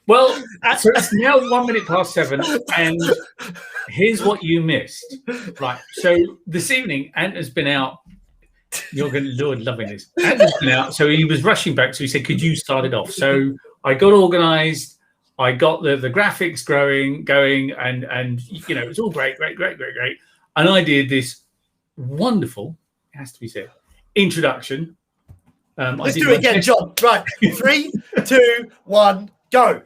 Well, so it's now 1 minute past 7, and here's what you missed. Right. So this evening, Ant has been out. You're going to Lord loving this. Ant has been out, so he was rushing back. So he said, "Could you start it off?" So I got organised. I got the graphics going, and it's all great. And I did this wonderful, it has to be said, introduction. Let's do it again, John. Right, 3, 2, 1, go.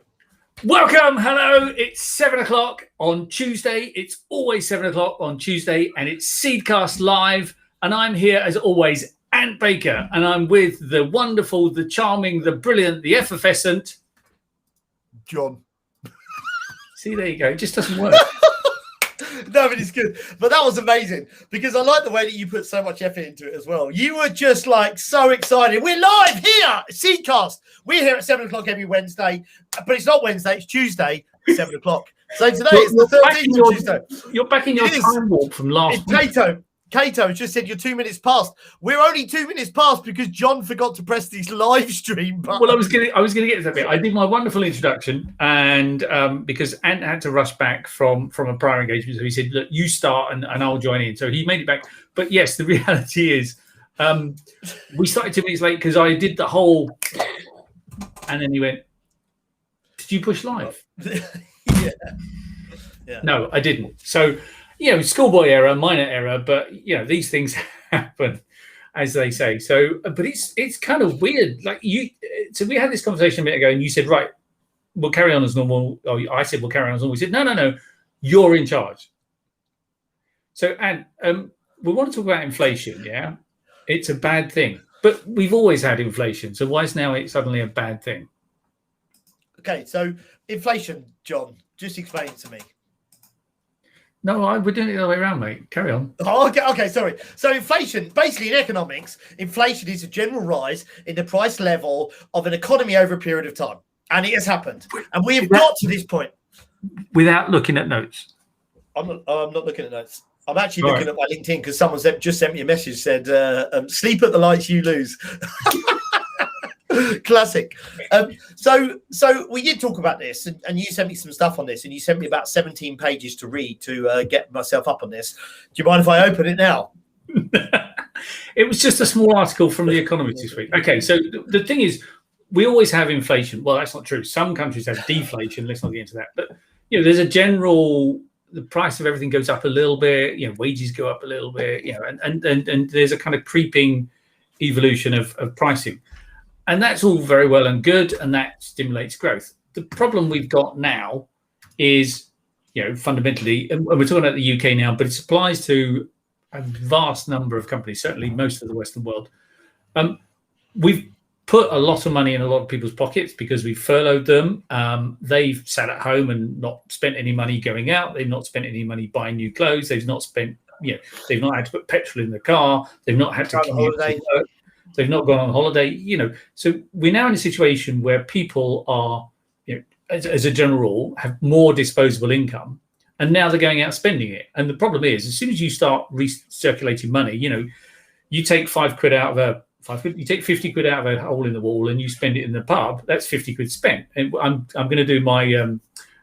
Welcome, hello. It's 7 o'clock on Tuesday. It's always 7 o'clock on Tuesday, and it's Seedcast Live. And I'm here, as always, Ant Baker, and I'm with the wonderful, the charming, the brilliant, the effervescent John. See, there you go. It just doesn't work. No, but it's good. But that was amazing because I like the way that you put so much effort into it as well. You were just like so excited. We're live here, Seedcast. We're here at 7 o'clock every Wednesday, but it's not Wednesday, it's Tuesday, 7 o'clock. So today it's the 13th of Tuesday. You're back in your time warp from last week. Kato just said you're 2 minutes past. We're only 2 minutes past because John forgot to press this live stream button. Well, I was gonna get to that bit. I did my wonderful introduction, and because Ant had to rush back from a prior engagement, so he said, "Look, you start, and I'll join in." So he made it back. But yes, the reality is, we started 2 minutes late because I did the whole, and then he went, "Did you push live?" Yeah. No, I didn't. So. Schoolboy error, minor error, but these things happen, as they say. So, but it's kind of weird. Like so we had this conversation a minute ago, and you said, "Right, we'll carry on as normal." Oh, I said, "We'll carry on as normal." We said, "No, you're in charge." So, and we want to talk about inflation. Yeah, it's a bad thing, but we've always had inflation. So why is now it suddenly a bad thing? Okay, so inflation, John, just explain it to me. No, we're doing it the other way around, mate. Carry on. Oh, okay, sorry. So inflation, basically in economics, inflation is a general rise in the price level of an economy over a period of time. And it has happened. And we have got to this point. Without looking at notes? I'm not looking at notes. I'm actually looking at my LinkedIn because someone just sent me a message, said, sleep at the lights you lose. Classic. So we did talk about this, and you sent me some stuff on this, and you sent me about 17 pages to read to get myself up on this. Do you mind if I open it now? It was just a small article from The Economist this week. Okay, so the thing is, we always have inflation. Well, that's not true. Some countries have deflation. Let's not get into that. But there's a general, the price of everything goes up a little bit. Wages go up a little bit. And there's a kind of creeping evolution of pricing. And that's all very well and good, and that stimulates growth. The problem we've got now is, fundamentally, and we're talking about the UK now, but it applies to a vast number of companies, certainly most of the Western world. We've put a lot of money in a lot of people's pockets because we furloughed them. They've sat at home and not spent any money going out. They've not spent any money buying new clothes. They've not spent, they've not had to put petrol in the car. They've not had to commute to work. They've not gone on holiday, So we're now in a situation where people are, as a general rule, have more disposable income, and now they're going out spending it. And the problem is, as soon as you start recirculating money, you take £5 out of you take 50 quid out of a hole in the wall, and you spend it in the pub. That's 50 quid spent. And I'm going to do my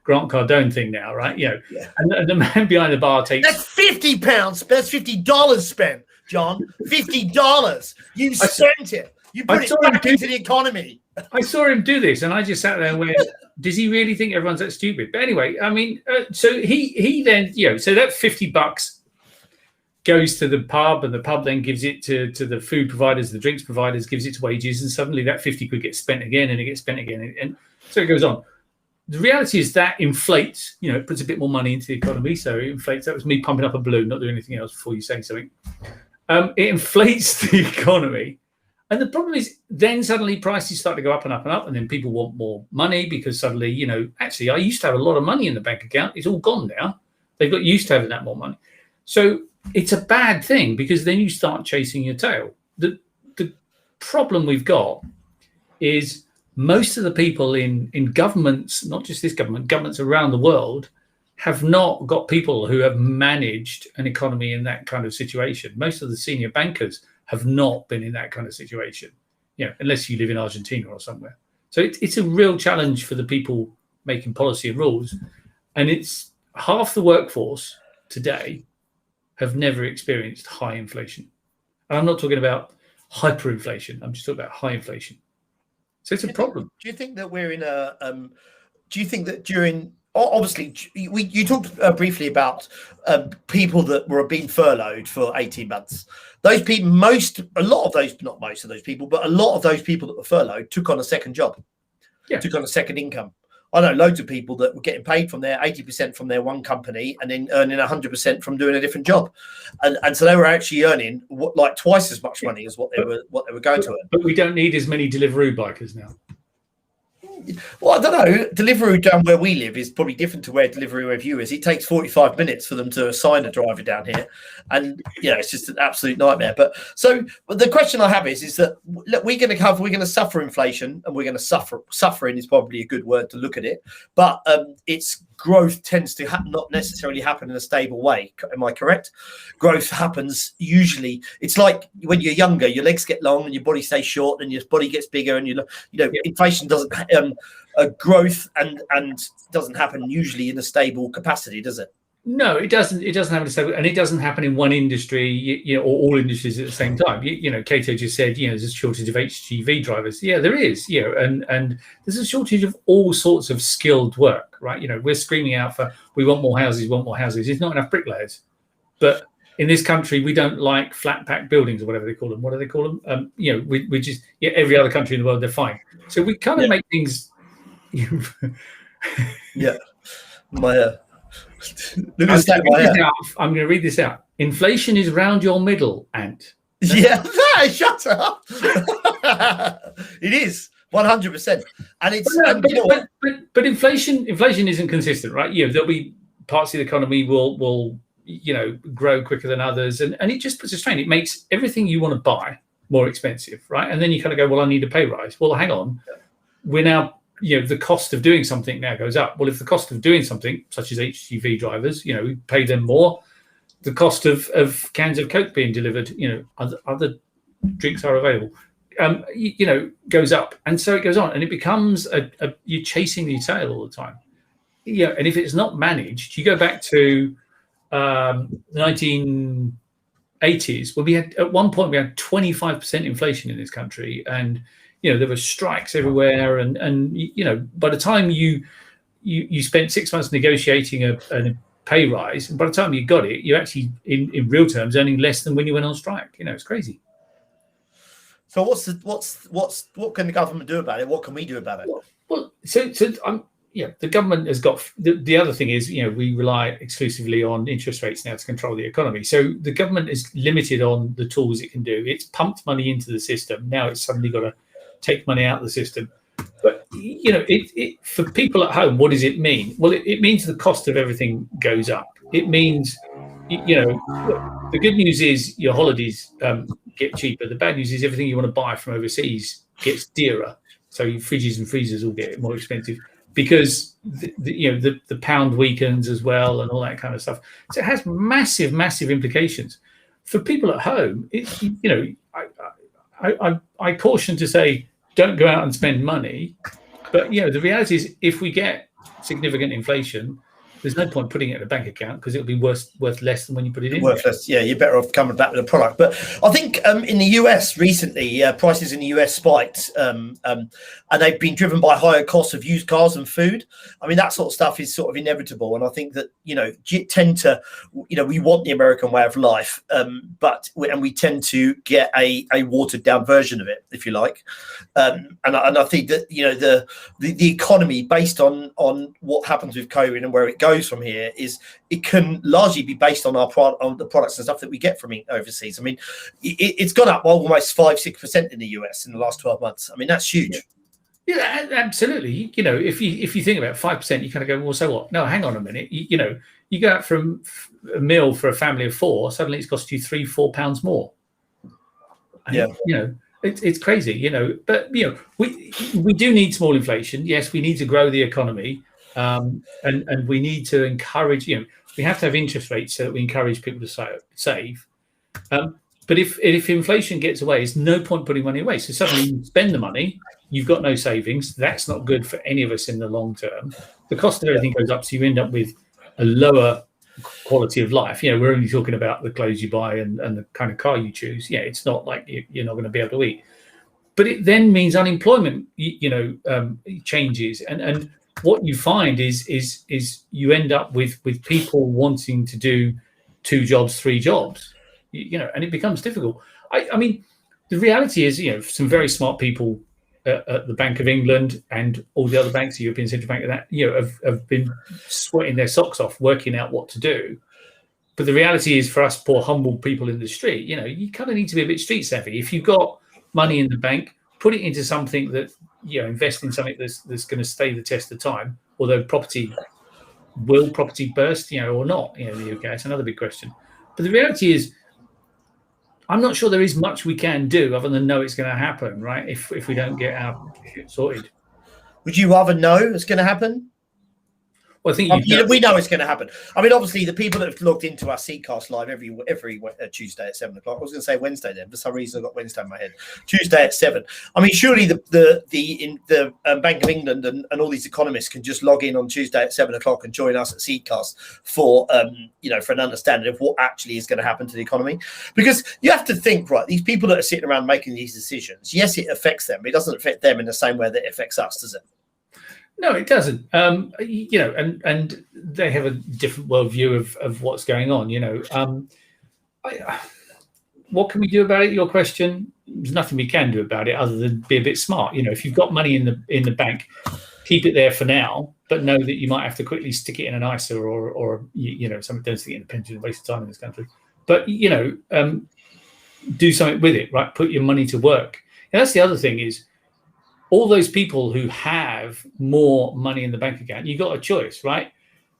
Grant Cardone thing now, right? Yeah. And the man behind the bar takes £50. That's $50 spent. John, $50. You spent it. You put it back into the economy. I saw him do this, and I just sat there and went, does he really think everyone's that stupid? But anyway, I mean, so he then, so that $50 goes to the pub, and the pub then gives it to the food providers, the drinks providers, gives it to wages, and suddenly that 50 quid gets spent again, and it gets spent again. And so it goes on. The reality is that inflates, it puts a bit more money into the economy. So it inflates. That was me pumping up a balloon, not doing anything else before you say something. It inflates the economy. And the problem is then suddenly prices start to go up and up and up, and then people want more money because suddenly, actually I used to have a lot of money in the bank account. It's all gone now. They've got used to having that more money. So it's a bad thing because then you start chasing your tail. The problem we've got is most of the people in governments, not just this government, governments around the world, have not got people who have managed an economy in that kind of situation. Most of the senior bankers have not been in that kind of situation, unless you live in Argentina or somewhere. So it's a real challenge for the people making policy and rules. And it's half the workforce today have never experienced high inflation. And I'm not talking about hyperinflation. I'm just talking about high inflation. So it's a problem. Do you think that we're in a? Do you think that during? Obviously, you talked briefly about people that were being furloughed for 18 months. Those people, a lot of those, not most of those people, but a lot of those people that were furloughed took on a second job, took on a second income. I know loads of people that were getting paid from their 80% from their one company and then earning 100% from doing a different job, and so they were actually earning like twice as much money as what they were going to earn. But we don't need as many Deliveroo bikers now. Well, I don't know. Deliveroo down where we live is probably different to where Deliveroo where you is. It takes 45 minutes for them to assign a driver down here, and it's just an absolute nightmare. But the question I have is that look, we're going to suffer inflation, and we're going to suffer. Suffering is probably a good word to look at it, but its growth tends to not necessarily happen in a stable way. Am I correct? Growth happens usually. It's like when you're younger, your legs get long and your body stays short, and your body gets bigger, and inflation doesn't. Growth and doesn't happen usually in a stable capacity, does it? No, it doesn't. It doesn't happen, and it doesn't happen in one industry, or all industries at the same time. Cato just said, there's a shortage of HGV drivers. Yeah, there is. And there's a shortage of all sorts of skilled work, right? We're screaming out for we want more houses, want more houses. There's not enough bricklayers, but in this country we don't like flat pack buildings or whatever they call them. What do they call them? We just every other country in the world they're fine. So we kind of make things. I'm going to read this out. Inflation is round your middle, Ant. Shut up. It is 100%, and it's but inflation isn't consistent, right? There'll be parts of the economy will grow quicker than others, and it just puts a strain. It makes everything you want to buy more expensive, right? And then you kind of go, well, I need a pay rise. Well, hang on, we're now. The cost of doing something now goes up. Well, if the cost of doing something, such as HGV drivers, we pay them more, the cost of cans of Coke being delivered, other drinks are available, goes up. And so it goes on. And it becomes you're chasing your tail all the time. And if it's not managed, you go back to the 1980s, when at one point we had 25% inflation in this country, and there were strikes everywhere, and by the time you spent 6 months negotiating a pay rise, and by the time you got it, you're actually in real terms earning less than when you went on strike. It's crazy. So what can the government do about it? What can we do about it? Well, the government has got the other thing is we rely exclusively on interest rates now to control the economy. So the government is limited on the tools it can do. It's pumped money into the system. Now it's suddenly got to take money out of the system. But it for people at home, what does it mean? Well, it means the cost of everything goes up. It means the good news is your holidays get cheaper. The bad news is everything you want to buy from overseas gets dearer. So your fridges and freezers all get more expensive because the pound weakens as well and all that kind of stuff. So it has massive implications for people at home. I caution to say, don't go out and spend money. But, the reality is if we get significant inflation, there's no point putting it in a bank account because it'll be worth less than when you put it in. Worth less, yeah. You're better off coming back with a product. But I think in the US recently, prices in the US spiked, and they've been driven by higher costs of used cars and food. I mean, that sort of stuff is sort of inevitable. And I think that tend to, we want the American way of life, but we tend to get a watered down version of it, if you like. And I think that the economy, based on what happens with COVID and where it goes from here, is it can largely be based on on the products and stuff that we get from overseas. I mean, it's gone up almost 5-6% in the US in the last 12 months. I mean, that's huge. Yeah, absolutely. If you think about 5%, you kind of go, well, so what? No, hang on a minute. You go out from a meal for a family of 4, suddenly it's cost you £3-4 more. And, it's crazy, But we do need small inflation. Yes, we need to grow the economy. And we need to encourage, we have to have interest rates so that we encourage people to save. But if inflation gets away, there's no point putting money away. So suddenly you spend the money you've got no savings. That's not good for any of us in the long term. The cost of everything goes up, so you end up with a lower quality of life. We're only talking about the clothes you buy and the kind of car you choose. It's not like you're not going to be able to eat. But it then means unemployment, changes, and what you find is you end up with people wanting to do 2 jobs, 3 jobs, and it becomes difficult. I mean, the reality is, some very smart people at the Bank of England and all the other banks, the European Central Bank, have been sweating their socks off working out what to do. But the reality is, for us poor humble people in the street, you kind of need to be a bit street savvy. If you've got money in the bank, put it into something that invest in something that's going to stay the test of time. Although property burst, or not? In the UK, it's another big question. But the reality is, I'm not sure there is much we can do other than know it's going to happen, right? If we don't get our shit sorted. Would you rather know it's going to happen? Well, I think we know it's going to happen. I mean, obviously, the people that have logged into our Seedcast live every Tuesday at 7 o'clock. I was going to say Wednesday then. For some reason, I got Wednesday in my head. Tuesday at 7. I mean, surely the Bank of England and all these economists can just log in on Tuesday at 7 o'clock and join us at Seedcast for for an understanding of what actually is going to happen to the economy. Because you have to think, right? These people that are sitting around making these decisions, yes, it affects them, but it doesn't affect them in the same way that it affects us, does it? No, it doesn't. And they have a different worldview of what's going on. What can we do about it? Your question. There's nothing we can do about it other than be a bit smart. If you've got money in the bank, keep it there for now, but know that you might have to quickly stick it in an ISA or something. Don't stick it in a pension. Waste of time in this country. But do something with it, right? Put your money to work. And that's the other thing is, all those people who have more money in the bank account, you got a choice, right?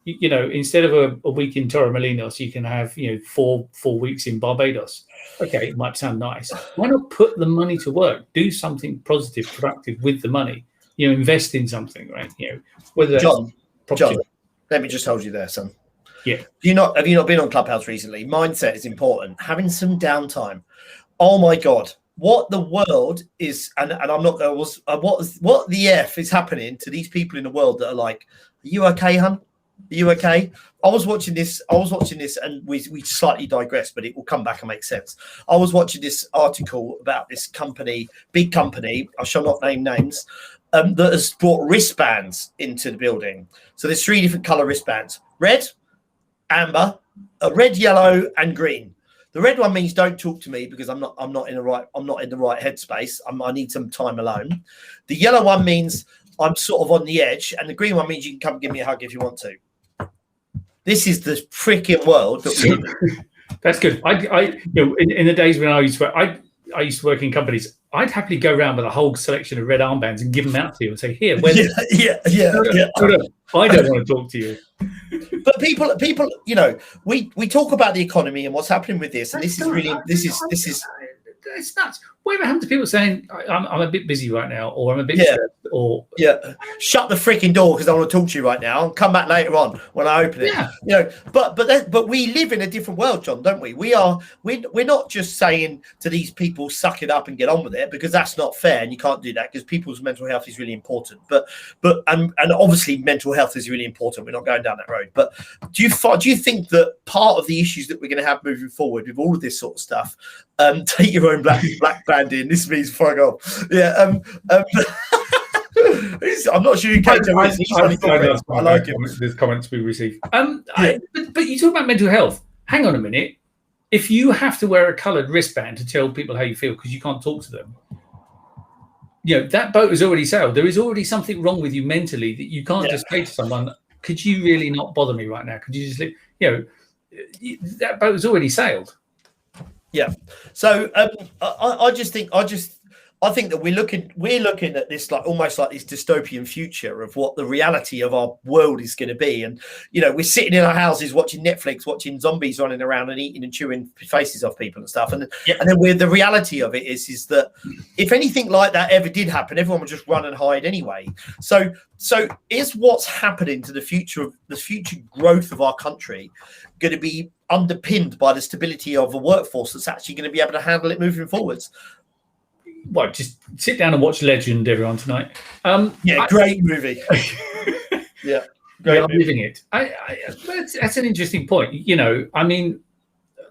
Instead of a week in Torremolinos, you can have 4 weeks in Barbados. Okay, it might sound nice. Why not put the money to work? Do something positive, productive with the money. Invest in something, right? Whether John, let me just hold you there, son. Yeah. Have you not been on Clubhouse recently? Mindset is important. Having some downtime. Oh my God. What the world is, and I'm not going to, what the F is happening to these people in the world that are like, are you okay, hun? Are you okay? I was watching this, and we slightly digressed, but it will come back and make sense. I was watching this article about this company, big company, I shall not name names, that has brought wristbands into the building. So there's 3 different color wristbands: red, amber, red, yellow, and green. The red one means don't talk to me because I'm not in the right headspace. I need some time alone. The yellow one means I'm sort of on the edge, and the green one means you can come give me a hug if you want to. This is the freaking world that we. That's good. In the days when I used to work in companies, I'd happily go around with a whole selection of red armbands and give them out to you and say, "Here, yeah. I don't want to talk to you." But people, we talk about the economy and what's happening with this, and this is it's nuts. Whatever happened to people saying I'm a bit busy right now, or I'm a bit stressed, or shut the freaking door because I want to talk to you right now and come back later on when I open it. But we live in a different world, John, don't we? We're not just saying to these people suck it up and get on with it, because that's not fair, and you can't do that because people's mental health is really important. But obviously mental health is really important. We're not going down that road. But do you think that part of the issues that we're going to have moving forward with all of this sort of stuff, take your own black band in. This means fuck off. Yeah. I'm not sure you can. I like it. There's comments we receive. But you talk about mental health. Hang on a minute. If you have to wear a coloured wristband to tell people how you feel because you can't talk to them, that boat has already sailed. There is already something wrong with you mentally that you can't just say to someone, "Could you really not bother me right now? Could you just leave?" That boat has already sailed. Yeah. So I think that we're looking at this like almost like this dystopian future of what the reality of our world is going to be. And we're sitting in our houses watching Netflix, watching zombies running around and eating and chewing faces off people and stuff. And then the reality of it is that if anything like that ever did happen, everyone would just run and hide anyway. So is what's happening to the future growth of our country going to be underpinned by the stability of a workforce that's actually going to be able to handle it moving forwards? Well, just sit down and watch Legend, everyone, tonight. Great movie. Yeah, great. I'm living it. That's an interesting point. You know, I mean,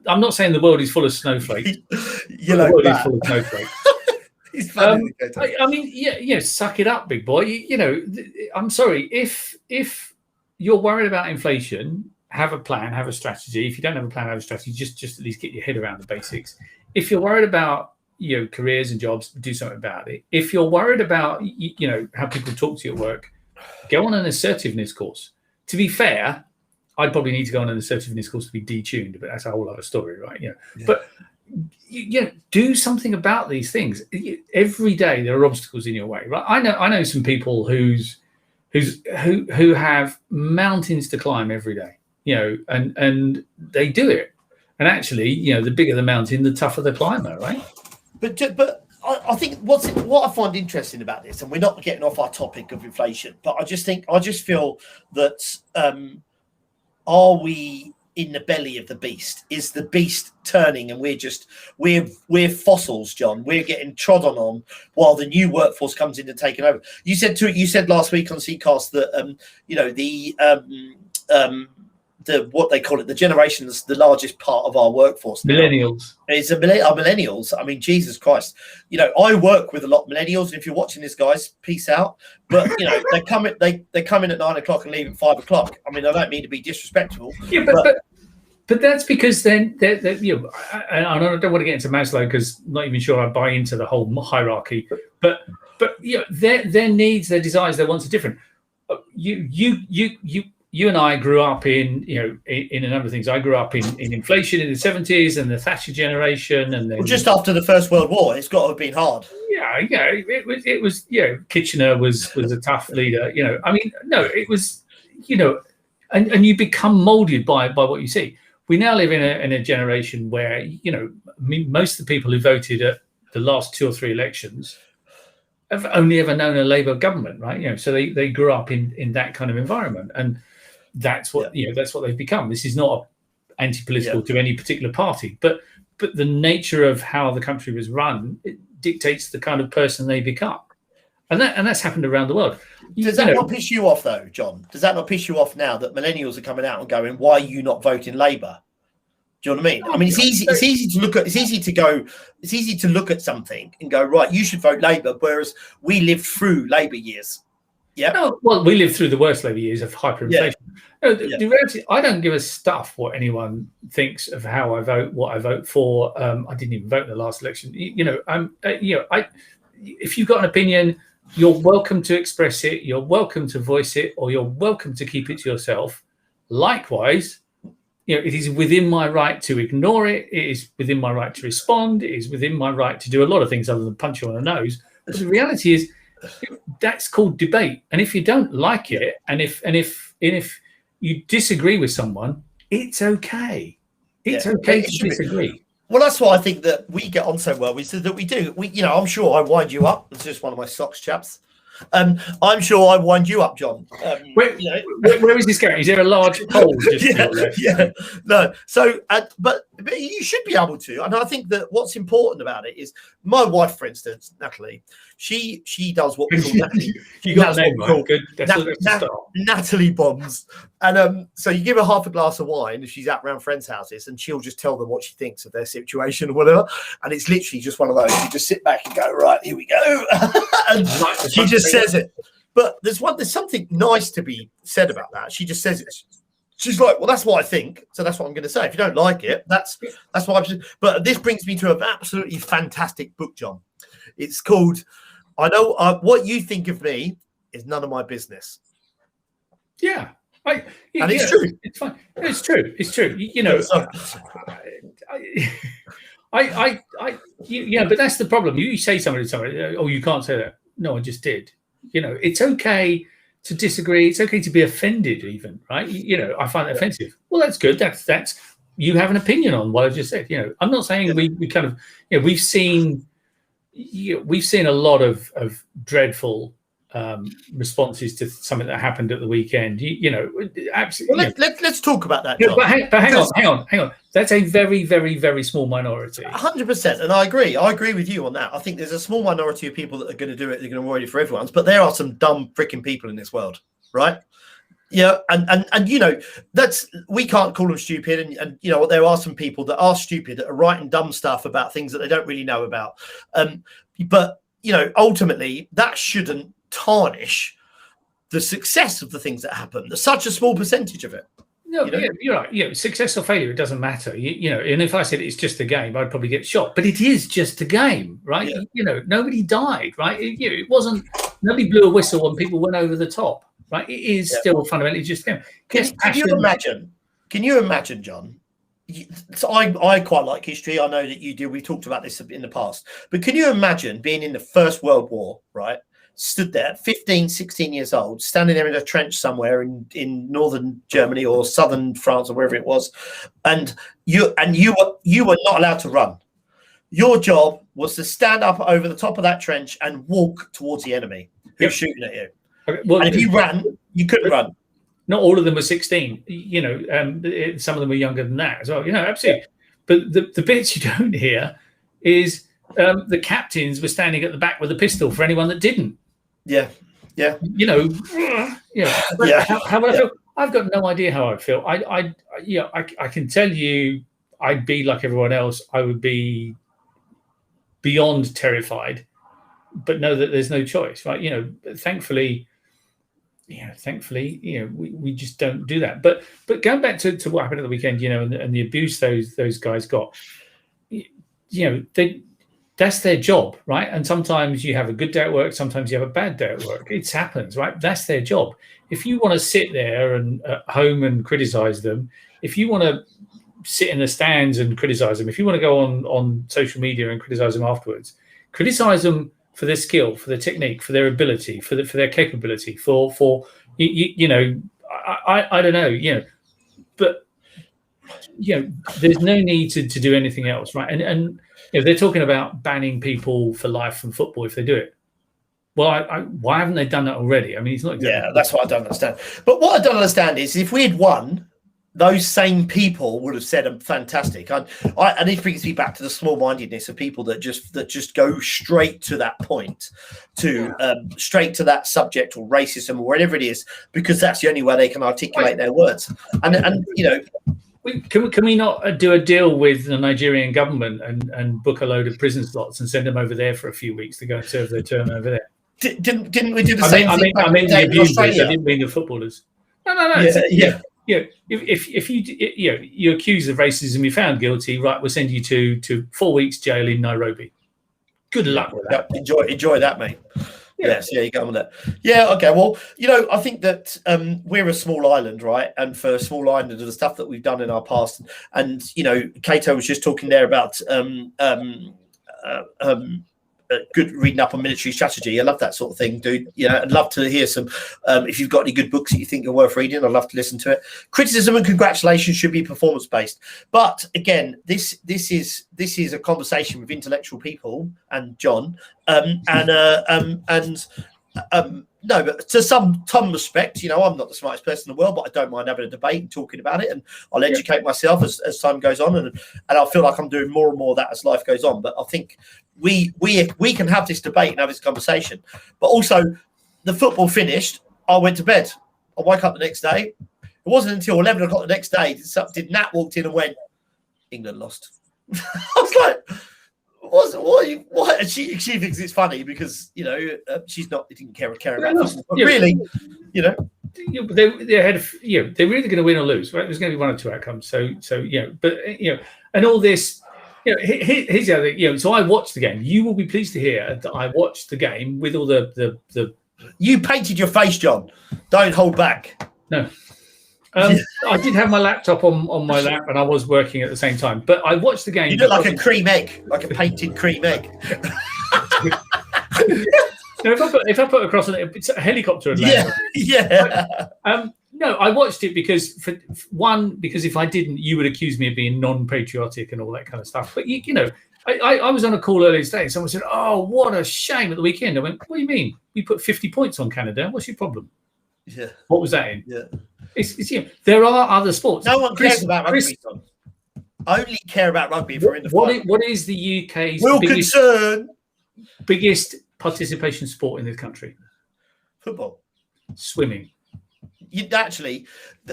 I'm not saying the world is full of snowflakes. The world is full of snowflakes. He's funny. I mean, suck it up, big boy. You know, I'm sorry if you're worried about inflation, have a plan, have a strategy. If you don't have a plan, have a strategy. Just at least get your head around the basics. If you're worried about careers and jobs, do something about it. If you're worried about how people talk to you at work, go on an assertiveness course. To be fair, I'd probably need to go on an assertiveness course to be detuned, but that's a whole other story, right? But do something about these things. Every day there are obstacles in your way, right? I know some people who have mountains to climb every day, and they do it. And actually, the bigger the mountain, the tougher the climber, right? But I think what I find interesting about this, and we're not getting off our topic of inflation, but I just feel that are we in the belly of the beast? Is the beast turning, and we're fossils, John? We're getting trodden on while the new workforce comes in and taking over. You said last week on Seacast that the what they call it, the generation that's the largest part of our workforce now. Millennials. It's our millennials. I mean, Jesus Christ. I work with a lot of millennials, and if you're watching this, guys, peace out. But they come in at 9 o'clock and leave at 5 o'clock. I mean, I don't mean to be disrespectful. Yeah, but that's because then and I don't want to get into Maslow because I'm not even sure I buy into the whole hierarchy. But their needs, their desires, their wants are different. You and I grew up in a number of things. I grew up in inflation in the 70s and the Thatcher generation, and then just after the First World War. It's got to have been hard. Yeah, it was. Kitchener was a tough leader. I mean, no, it was. And you become molded by what you see. We now live in a generation where most of the people who voted at the last 2 or 3 elections have only ever known a Labour government, right? So they grew up in that kind of environment, and that's what that's what they've become. This is not anti-political to any particular party, but the nature of how the country was run, it dictates the kind of person they become, and that's happened around the world. Does that not piss you off, though, John? Does that not piss you off now that millennials are coming out and going, "Why are you not voting Labour?" Do you know what I mean? I mean, it's easy to look at something and go, right, you should vote Labour, whereas we lived through Labour years. Yeah. No, well, we lived through the worst Labour years of hyperinflation. Yeah. The reality, I don't give a stuff what anyone thinks of how I vote, what I vote for. I didn't even vote in the last election. If you've got an opinion, you're welcome to express it. You're welcome to voice it, or you're welcome to keep it to yourself. Likewise, it is within my right to ignore it. It is within my right to respond. It is within my right to do a lot of things other than punch you on the nose. But the reality is, that's called debate. And if you don't like it, and if you disagree with someone, it's okay. It's okay to disagree. Well, that's why I think that we get on so well. We said that we do. I'm sure I wind you up. It's just one of my socks, chaps. I'm sure I wind you up, John. Where is this going? Is there a large pole? No. So, but you should be able to. And I think that what's important about it is my wife, for instance, Natalie. She does what we call Natalie. You got a name, right? Good. Natalie bombs. And so you give her half a glass of wine if she's out around friends' houses, and she'll just tell them what she thinks of their situation or whatever. And it's literally just one of those. You just sit back and go, right, here we go. And she just says it. But there's something nice to be said about that. She just says it. She's like, well, that's what I think, so that's what I'm going to say. If you don't like it, that's what I'm. But this brings me to an absolutely fantastic book, John. It's called "I Know What You Think of Me Is None of My Business." Yeah, and it's true. It's fine. It's true. It's true. But that's the problem. You say something to somebody, oh, you can't say that. No, I just did. It's okay to disagree. It's okay to be offended, even, right? I find that offensive. Well, that's good. That's you have an opinion on what I just said. I'm not saying we kind of we've seen a lot of dreadful responses to something that happened at the weekend. Absolutely. Well, let's talk about that. Yeah, but hang on. That's a very, very, very small minority. 100%, and I agree with you on that. I think there's a small minority of people that are going to do it. They're going to worry for everyone's, but there are some dumb freaking people in this world, right? Yeah, and that's, we can't call them stupid, and there are some people that are stupid that are writing dumb stuff about things that they don't really know about. But ultimately, that shouldn't tarnish the success of the things that happen. There's such a small percentage of it. No, you're right. Success or failure, it doesn't matter. And if I said it's just a game, I'd probably get shot. But it is just a game, right? Yeah. Nobody died, right? It wasn't. Nobody blew a whistle when people went over the top, right? It is still fundamentally just a game. Can you imagine, John? So I quite like history. I know that you do. We talked about this in the past. But can you imagine being in the First World War, right? Stood there, 15, 16 years old, standing there in a trench somewhere in northern Germany or southern France or wherever it was, and you were not allowed to run. Your job was to stand up over the top of that trench and walk towards the enemy who's shooting at you. Okay, well, and if you ran, you couldn't run. Not all of them were 16. Some of them were younger than that as well. Absolutely. But the bits you don't hear is the captains were standing at the back with a pistol for anyone that didn't. Yeah. How would I feel? I've got no idea how I'd feel. I can tell you, I'd be like everyone else. I would be beyond terrified, but know that there's no choice, right? Thankfully, we just don't do that. But going back to what happened at the weekend, and the abuse those guys got, that's their job, right? And sometimes you have a good day at work, sometimes you have a bad day at work. It happens, right? That's their job. If you want to sit there and at home and criticize them, if you want to sit in the stands and criticize them, if you want to go on social media and criticize them afterwards, criticize them for their skill, for their technique, for their ability, for their capability, for I don't know, but there's no need to do anything else, right? And they're talking about banning people for life from football if they do it. Well, why haven't they done that already? I mean, it's not exactly. Yeah, that's what I don't understand. But what I don't understand is if we had won, those same people would have said, "Fantastic." And it brings me back to the small-mindedness of people that just go straight to that point, straight to that subject or racism or whatever it is, because that's the only way they can articulate their words. And Can we not do a deal with the Nigerian government and book a load of prison slots and send them over there for a few weeks to go and serve their term over there? Didn't we do the same thing? I mean the abusers. I didn't mean the footballers. No. Yeah. If you accuse of racism, you're found guilty, right? We'll send you to 4 weeks jail in Nairobi. Good luck with that. Enjoy that, mate. Yes, you go on with that. Yeah, okay. Well, I think that we're a small island, right? And for a small island, the stuff that we've done in our past, and Cato was just talking there about good reading up on military strategy. I love that sort of thing, dude. I'd love to hear some. If you've got any good books that you think are worth reading, I'd love to listen to it. Criticism and congratulations should be performance based, but again, this is a conversation with intellectual people and John, no, but to some respect, I'm not the smartest person in the world, but I don't mind having a debate and talking about it, and I'll educate myself as time goes on, and I feel like I'm doing more and more of that as life goes on. But I think we can have this debate and have this conversation. But also, the football finished, I went to bed. I woke up the next day. It wasn't until 11 o'clock the next day did Nat walked in and went, England lost. I was like, what? She thinks it's funny because she's not didn't care about football. But really, they're really going to win or lose, right? There's going to be one or two outcomes. So but and all this, here's the other thing. So I watched the game. You will be pleased to hear that I watched the game with all the. You painted your face, John. Don't hold back. No. I did have my laptop on my lap and I was working at the same time, but I watched the game. You look like a cream egg, like a painted cream egg. If I put across it's a helicopter. No, I watched it because because if I didn't, you would accuse me of being non-patriotic and all that kind of stuff. But I was on a call earlier today and someone said, "Oh, what a shame at the weekend." I went, "What do you mean? We put 50 points on Canada. What's your problem?" Yeah. What was that in? Yeah. It's there are other sports. No one cares about rugby. Only care about rugby if we're in the final. What is the UK's biggest participation sport in this country? Football. Swimming. Actually,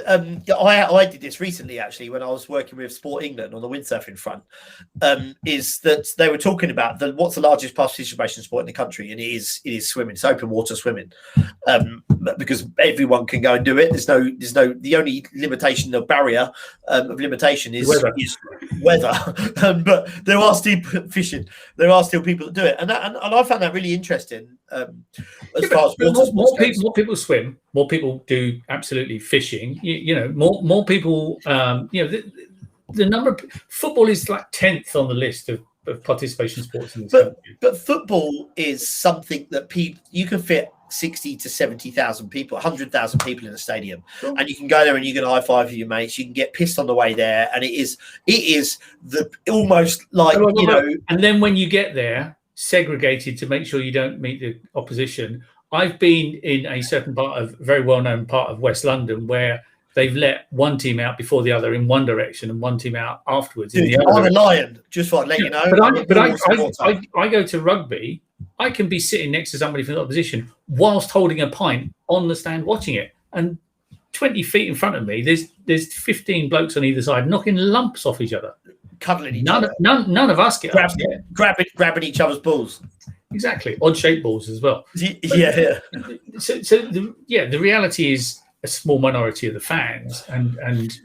I did this recently. Actually, when I was working with Sport England on the windsurfing front, is that they were talking about what's the largest participation sport in the country, and it is swimming. It's open water swimming, because everyone can go and do it. There's no the only limitation, the barrier of limitation is weather. But there are still fishing. There are still people that do it, and I found that really interesting. As far as more people swim, more people do absolutely fishing. More people. The number of football is like 10th on the list of participation sports in this country. But football is something that you can fit 60 to 70,000 people, 100,000 people in a stadium, and you can go there and you can high five with your mates. You can get pissed on the way there, and it is the almost like And then when you get there, segregated to make sure you don't meet the opposition. I've been in a certain very well-known part of West London where they've let one team out before the other in one direction and one team out afterwards in the other. I'm a lion, just for let you know. I go to rugby. I can be sitting next to somebody from the opposition whilst holding a pint on the stand watching it, and 20 feet in front of me, there's 15 blokes on either side knocking lumps off each other. Cuddling each other. None of us get grabbing each other's balls. Exactly, odd-shaped balls as well. Yeah. So the reality is a small minority of the fans, and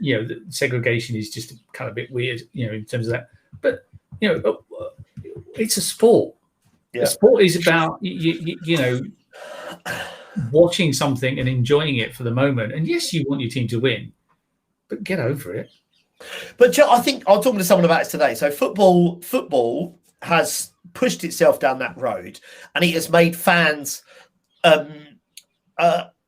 the segregation is just kind of a bit weird, in terms of that. But it's a sport. Yeah. A sport is about watching something and enjoying it for the moment. And yes, you want your team to win, but get over it. But I think I was talking to someone about it today. So football has pushed itself down that road, and it has made fans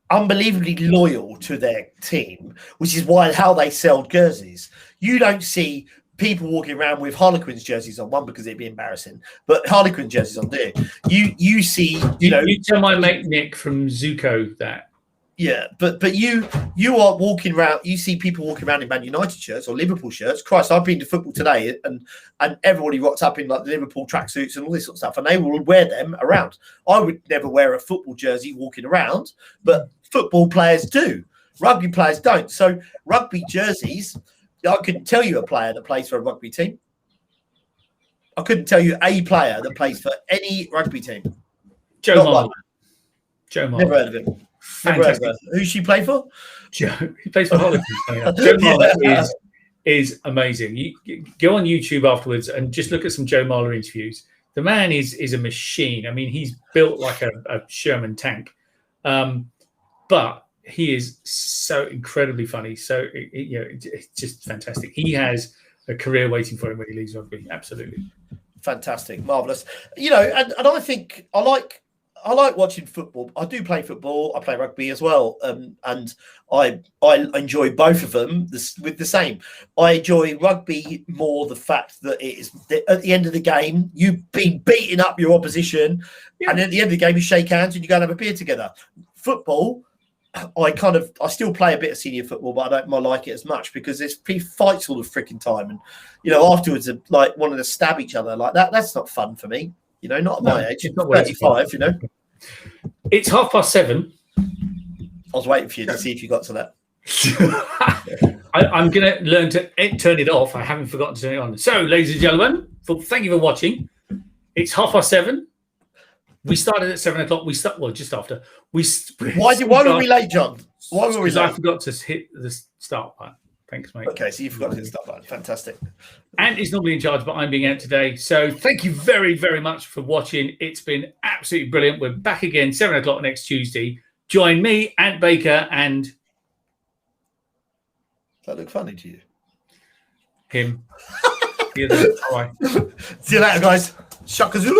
unbelievably loyal to their team, which is how they sell jerseys. You don't see people walking around with Harlequins jerseys on, one because it'd be embarrassing, but Harlequin jerseys on there. You see, you tell my mate Nick from Zuko that. Yeah, but you are walking around. You see people walking around in Man United shirts or Liverpool shirts. Christ, I've been to football today, and everybody rocks up in like the Liverpool tracksuits and all this sort of stuff, and they will wear them around. I would never wear a football jersey walking around, but football players do. Rugby players don't. So rugby jerseys, I couldn't tell you a player that plays for a rugby team. I couldn't tell you a player that plays for any rugby team. Joe Marler. Never heard of him. Who's she play for? Joe. He plays for Holland. Joe Marler is amazing. You go on YouTube afterwards and just look at some Joe Marler interviews. The man is a machine. I mean, he's built like a Sherman tank, but he is so incredibly funny. So it's just fantastic. He has a career waiting for him when he leaves rugby. Absolutely fantastic, marvelous. And I think I like watching football. I do play football. I play rugby as well, and I enjoy both of them with the same. I enjoy rugby more the fact that it is at the end of the game you've been beating up your opposition, and at the end of the game you shake hands and you go and have a beer together. Football, I still play a bit of senior football, but I don't like it as much because there's fights all the freaking time, and afterwards like wanting to stab each other like that. That's not fun for me. Not at my age. It's 35, It's 7:30. I was waiting for you to see if you got to that. I'm going to learn to turn it off. I haven't forgotten to turn it on. So, ladies and gentlemen, thank you for watching. It's 7:30. We started at 7 o'clock. We start just after. Why were we late, John? Why were we late? I forgot to hit the start button. Thanks, mate. Okay, so you forgot to hit the start button. Fantastic. Ant is normally in charge, but I'm being Ant today. So thank you very, very much for watching. It's been absolutely brilliant. We're back again 7 o'clock next Tuesday. Join me, Ant Baker, and... Does that look funny to you? Him. Bye. See you later, guys. Shaka Zulu.